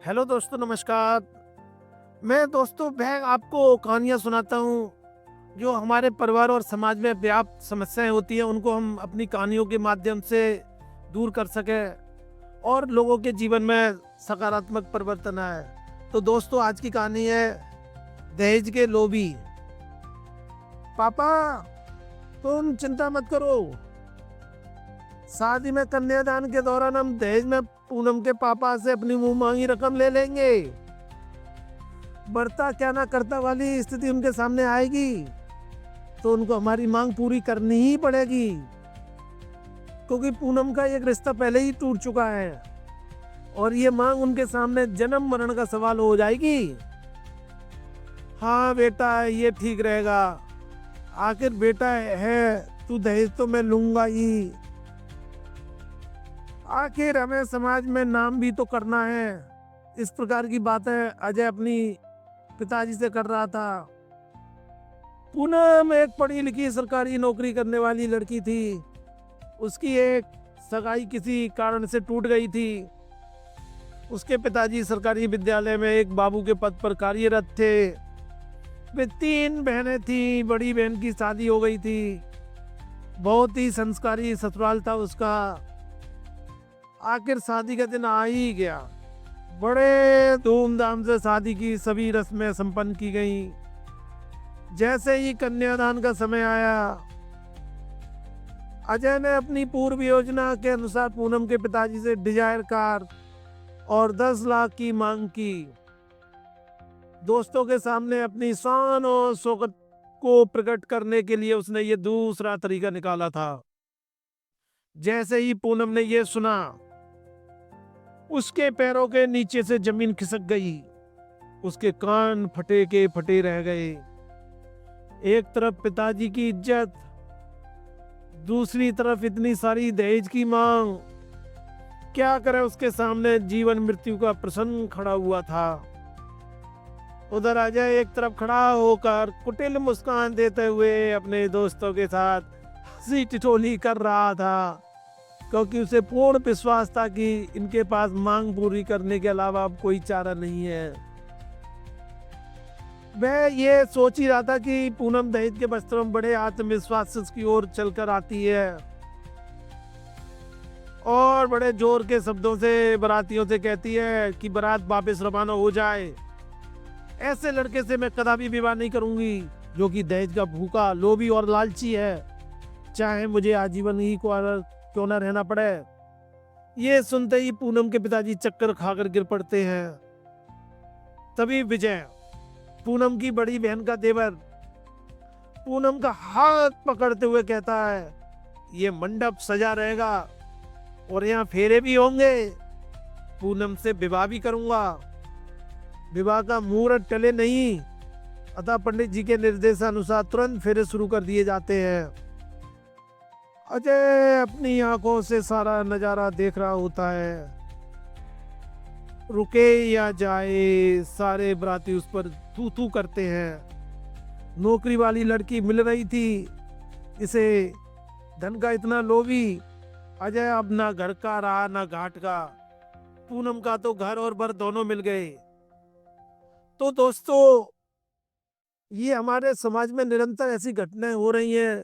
Hello दोस्तों, नमस्कार। मैं दोस्तों मैं आपको कहानियाँ सुनाता हूँ, जो हमारे परिवार और समाज में व्याप्त समस्याएँ होती हैं, उनको हम अपनी कहानियों के माध्यम से दूर कर सकें और लोगों के जीवन में सकारात्मक परिवर्तन आए। तो दोस्तों, आज की कहानी है दहेज के लोभी। पापा, तुम चिंता मत करो। शादी में कन्यादान के दौरान हम दहेज में पूनम के पापा से अपनी मुंह मांगी रकम ले लेंगे। बढ़ता क्या ना करता वाली स्थिति उनके सामने आएगी तो उनको हमारी मांग पूरी करनी ही पड़ेगी, क्योंकि पूनम का एक रिश्ता पहले ही टूट चुका है और ये मांग उनके सामने जन्म मरण का सवाल हो जाएगी। हाँ बेटा, ये ठीक रहेगा। आखिर बेटा है, तू दहेज तो मैं लूंगा ही। आखिर हमें समाज में नाम भी तो करना है। इस प्रकार की बातें अजय अपनी पिताजी से कर रहा था। पूनम एक पढ़ी लिखी सरकारी नौकरी करने वाली लड़की थी। उसकी एक सगाई किसी कारण से टूट गई थी। उसके पिताजी सरकारी विद्यालय में एक बाबू के पद पर कार्यरत थे। वे 3 बहनें थी। बड़ी बहन की शादी हो गई थी। बहुत ही संस्कारी ससुराल था उसका। आखिर शादी का दिन आ ही गया। बड़े धूमधाम से शादी की सभी रस्में संपन्न की गई। जैसे ही कन्यादान का समय आया, अजय ने अपनी पूर्व योजना के अनुसार पूनम के पिताजी से डिजायर कार और 10 लाख की मांग की। दोस्तों के सामने अपनी शान और शौकत को प्रकट करने के लिए उसने ये दूसरा तरीका निकाला था। जैसे ही पूनम ने ये सुना, उसके पैरों के नीचे से जमीन खिसक गई। उसके कान फटे के फटे रह गए। एक तरफ पिताजी की इज्जत, दूसरी तरफ इतनी सारी दहेज की मांग। क्या करे, उसके सामने जीवन मृत्यु का प्रश्न खड़ा हुआ था। उधर अजय एक तरफ खड़ा होकर कुटिल मुस्कान देते हुए अपने दोस्तों के साथ हंसी ठिठोली कर रहा था, क्योंकि उसे पूर्ण विश्वास था कि इनके पास मांग पूरी करने के अलावा अब कोई चारा नहीं है। वह ये सोच ही रहा था कि पूनम दहेज के वस्त्रों में बड़े आत्मविश्वास से उसकी ओर चलकर आती है और बड़े जोर के शब्दों से बारातियों से कहती है कि बारात वापस रवाना हो जाए। ऐसे लड़के से मैं कदापि विवाह नहीं करूंगी, जो कि दहेज का भूखा, लोभी और लालची है, चाहे मुझे आजीवन ही क्यों ना रहना पड़े। ये सुनते ही पूनम के पिताजी चक्कर खाकर गिर पड़ते हैं। तभी विजय, पूनम की बड़ी बहन का देवर, पूनम का हाथ पकड़ते हुए कहता है, ये मंडप सजा रहेगा और यहाँ फेरे भी होंगे। पूनम से विवाह भी करूंगा। विवाह का मुहूर्त टले नहीं, अतः पंडित जी के निर्देशानुसार तुरंत फेरे शुरू कर दिए जाते हैं। अजय अपनी आंखों से सारा नजारा देख रहा होता है। रुके या जाए, सारे बराती उस पर थू थू करते हैं। नौकरी वाली लड़की मिल रही थी, इसे धन का इतना लोभी। अजय अब ना घर का रहा ना घाट का। पूनम का तो घर और बर दोनों मिल गए। तो दोस्तों, ये हमारे समाज में निरंतर ऐसी घटनाएं हो रही हैं।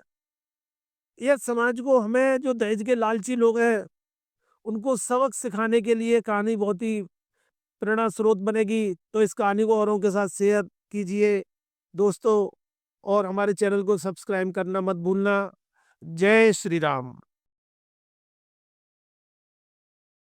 यह समाज को, हमें जो दहेज के लालची लोग हैं, उनको सबक सिखाने के लिए कहानी बहुत ही प्रेरणा स्रोत बनेगी। तो इस कहानी को औरों के साथ शेयर कीजिए दोस्तों, और हमारे चैनल को सब्सक्राइब करना मत भूलना। जय श्री राम।